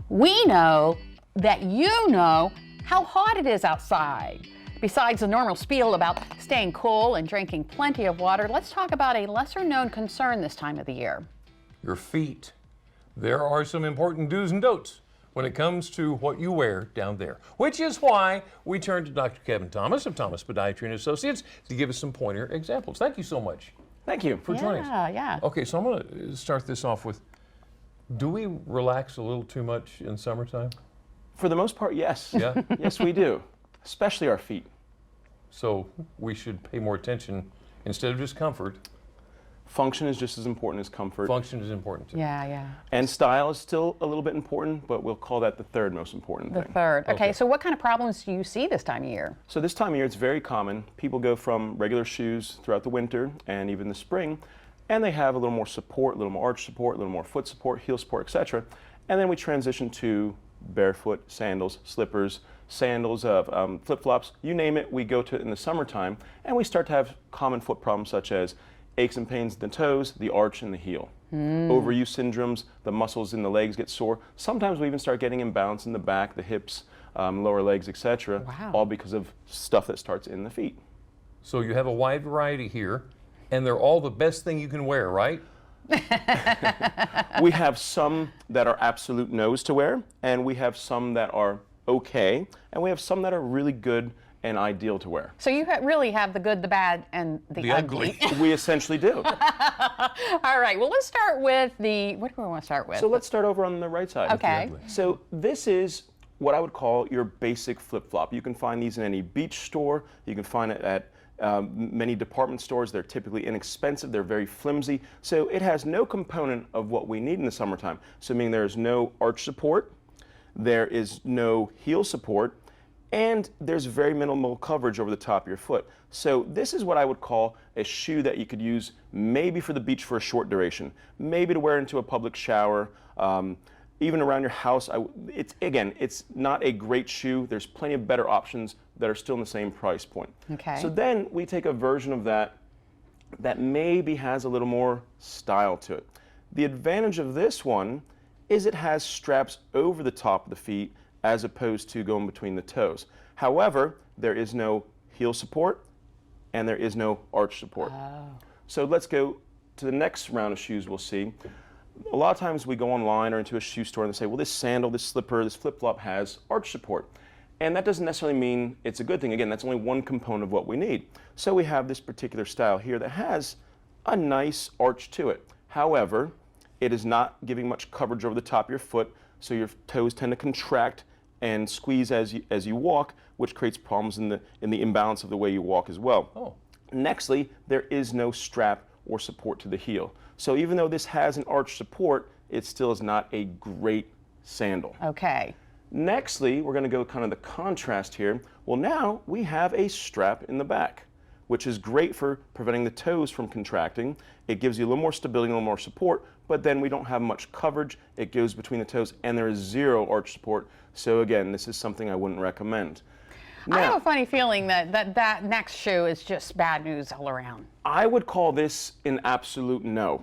We know that you know how hot it is outside. Besides the normal spiel about staying cool and drinking plenty of water, let's talk about a lesser-known concern this time of the year. Your feet. There are some important do's and don'ts when it comes to what you wear down there, which is why we turn to Dr. Kevin Thomas of Thomas Podiatry and Associates to give us some pointer examples. Thank you so much. Thank you For joining us. Yeah. Okay, so I'm going to start this off with, do we relax a little too much in summertime? For the most part, yes. Yeah? Yes, we do, especially our feet. So we should pay more attention instead of just comfort. Function is just as important as comfort. Function is important too. Yeah. And style is still a little bit important, but we'll call that the third most important The thing. third. Okay, Okay. so what kind of problems do you see this time of year? So this time of year, it's very common. People go from regular shoes throughout the winter and even the spring, and they have a little more support, a little more arch support, a little more foot support, heel support, etc. And then we transition to barefoot, sandals, slippers, sandals, flip-flops, you name it, we go to it in the summertime, and we start to have common foot problems such as aches and pains in the toes, the arch, and the heel. Overuse syndromes, the muscles in the legs get sore. Sometimes we even start getting imbalance in the back, the hips, lower legs, etc. Wow. All because of stuff that starts in the feet. So you have a wide variety here, and they're all the best thing you can wear, right? We have some that are absolute no's to wear, and we have some that are okay, and we have some that are really good and ideal to wear. So you really have the good, the bad, and the ugly. We essentially do. All right, well, let's start with what do we want to start with? So let's start over on the right side. Okay. So this is what I would call your basic flip-flop. You can find these in any beach store. You can find it at many department stores. They're typically inexpensive. They're very flimsy. So it has no component of what we need in the summertime. So meaning there is no arch support, there is no heel support, and there's very minimal coverage over the top of your foot. So this is what I would call a shoe that you could use maybe for the beach for a short duration, maybe to wear into a public shower, even around your house. It's not a great shoe. There's plenty of better options that are still in the same price point. Okay. So then we take a version of that that maybe has a little more style to it. The advantage of this one is it has straps over the top of the feet as opposed to going between the toes. However, there is no heel support and there is no arch support. So let's go to the next round of shoes we'll see. A lot of times we go online or into a shoe store and they say, well, this sandal, this slipper, this flip-flop has arch support. And that doesn't necessarily mean it's a good thing. Again, that's only one component of what we need. So we have this particular style here that has a nice arch to it. However, it is not giving much coverage over the top of your foot, so your toes tend to contract and squeeze as you walk, which creates problems in the imbalance of the way you walk as well. Oh. Nextly, there is no strap or support to the heel. So even though this has an arch support, it still is not a great sandal. Okay. Nextly, we're going to go kind of the contrast here. Well, now we have a strap in the back, which is great for preventing the toes from contracting. It gives you a little more stability, a little more support, but then we don't have much coverage. It goes between the toes, and there is zero arch support. So again, this is something I wouldn't recommend. I have a funny feeling that next shoe is just bad news all around. I would call this an absolute no.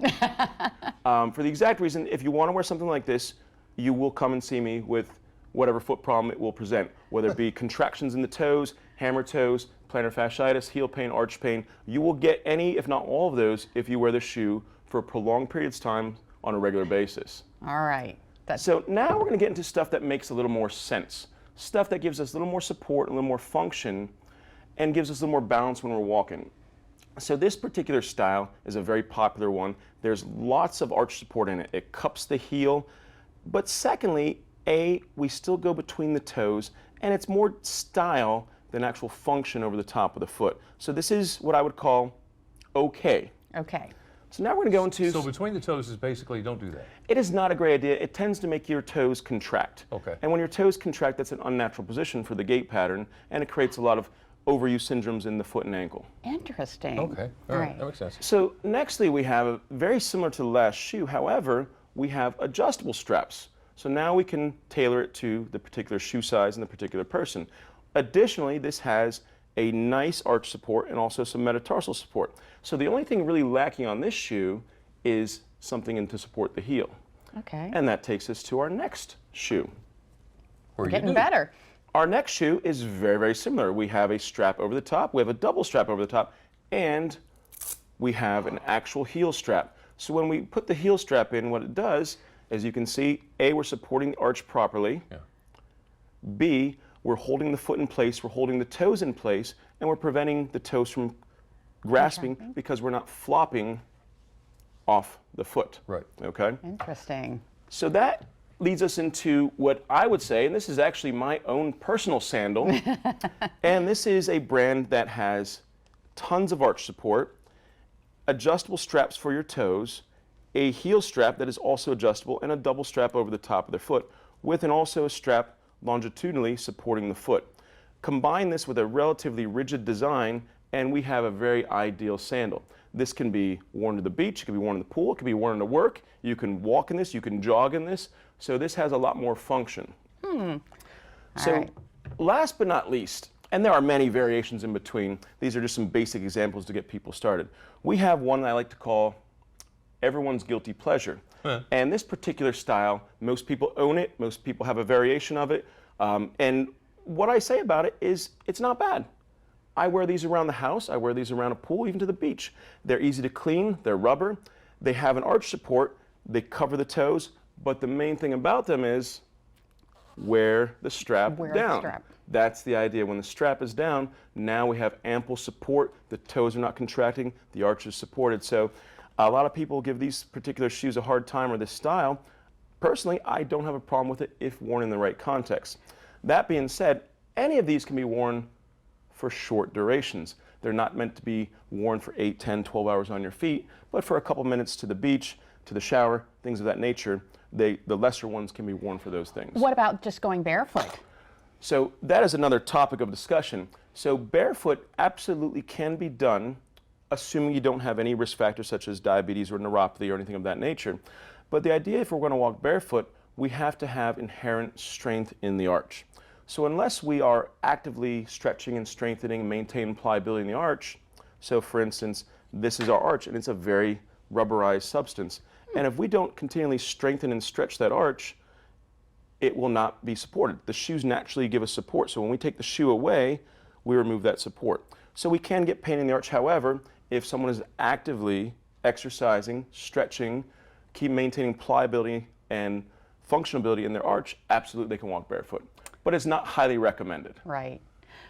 For the exact reason, if you want to wear something like this, you will come and see me with whatever foot problem it will present, whether it be contractions in the toes, hammer toes, plantar fasciitis, heel pain, arch pain. You will get any, if not all of those, if you wear this shoe for prolonged periods of time on a regular basis. All right. So now we're going to get into stuff that makes a little more sense. Stuff that gives us a little more support, a little more function, and gives us a little more balance when we're walking. So this particular style is a very popular one. There's lots of arch support in it. It cups the heel. But secondly, we still go between the toes, and it's more style than actual function over the top of the foot. So this is what I would call okay. Okay. So now we're going to go into... So between the toes is basically don't do that. It is not a great idea. It tends to make your toes contract. Okay. And when your toes contract, that's an unnatural position for the gait pattern, and it creates a lot of overuse syndromes in the foot and ankle. Interesting. Okay. All right. That makes sense. So nextly, we have very similar to the last shoe. However, we have adjustable straps. So now we can tailor it to the particular shoe size and the particular person. Additionally, this has a nice arch support and also some metatarsal support. So the only thing really lacking on this shoe is something to support the heel. Okay. And that takes us to our next shoe. Where you Getting do. better. Our next shoe is very, very similar. We have a strap over the top, we have a double strap over the top, and we have an actual heel strap. So when we put the heel strap in, what it does, as you can see, A, we're supporting the arch properly. Yeah. B, we're holding the foot in place, we're holding the toes in place, and we're preventing the toes from grasping because we're not flopping off the foot. Right. Okay? Interesting. So that leads us into what I would say, and this is actually my own personal sandal, and this is a brand that has tons of arch support, adjustable straps for your toes, a heel strap that is also adjustable, and a double strap over the top of the foot, with also a strap longitudinally supporting the foot. Combine this with a relatively rigid design, and we have a very ideal sandal. This can be worn to the beach, it can be worn in the pool, it can be worn to work, you can walk in this, you can jog in this, so this has a lot more function. So last but not least, and there are many variations in between, these are just some basic examples to get people started. We have one that I like to call everyone's guilty pleasure. And this particular style, most people own it, most people have a variation of it, and what I say about it is it's not bad. I wear these around the house, I wear these around a pool, even to the beach. They're easy to clean, they're rubber, they have an arch support, they cover the toes, but the main thing about them is wear the strap down. That's the idea. When the strap is down, now we have ample support, the toes are not contracting, the arch is supported. So a lot of people give these particular shoes a hard time or this style. Personally, I don't have a problem with it if worn in the right context. That being said, any of these can be worn for short durations. They're not meant to be worn for 8, 10, 12 hours on your feet, but for a couple minutes to the beach, to the shower, things of that nature, the lesser ones can be worn for those things. What about just going barefoot? So that is another topic of discussion. So barefoot absolutely can be done, assuming you don't have any risk factors such as diabetes or neuropathy or anything of that nature. But the idea, if we're going to walk barefoot, we have to have inherent strength in the arch. So unless we are actively stretching and strengthening and maintaining pliability in the arch, so for instance, this is our arch and it's a very rubberized substance. And if we don't continually strengthen and stretch that arch, it will not be supported. The shoes naturally give us support. So when we take the shoe away, we remove that support. So we can get pain in the arch. However, if someone is actively exercising, stretching, keep maintaining pliability and functionability in their arch, absolutely they can walk barefoot. But it's not highly recommended. Right.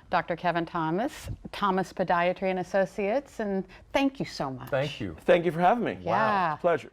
Dr. Kevin Thomas, Thomas Podiatry and Associates, and thank you so much. Thank you. Thank you for having me. Yeah. Wow. Pleasure.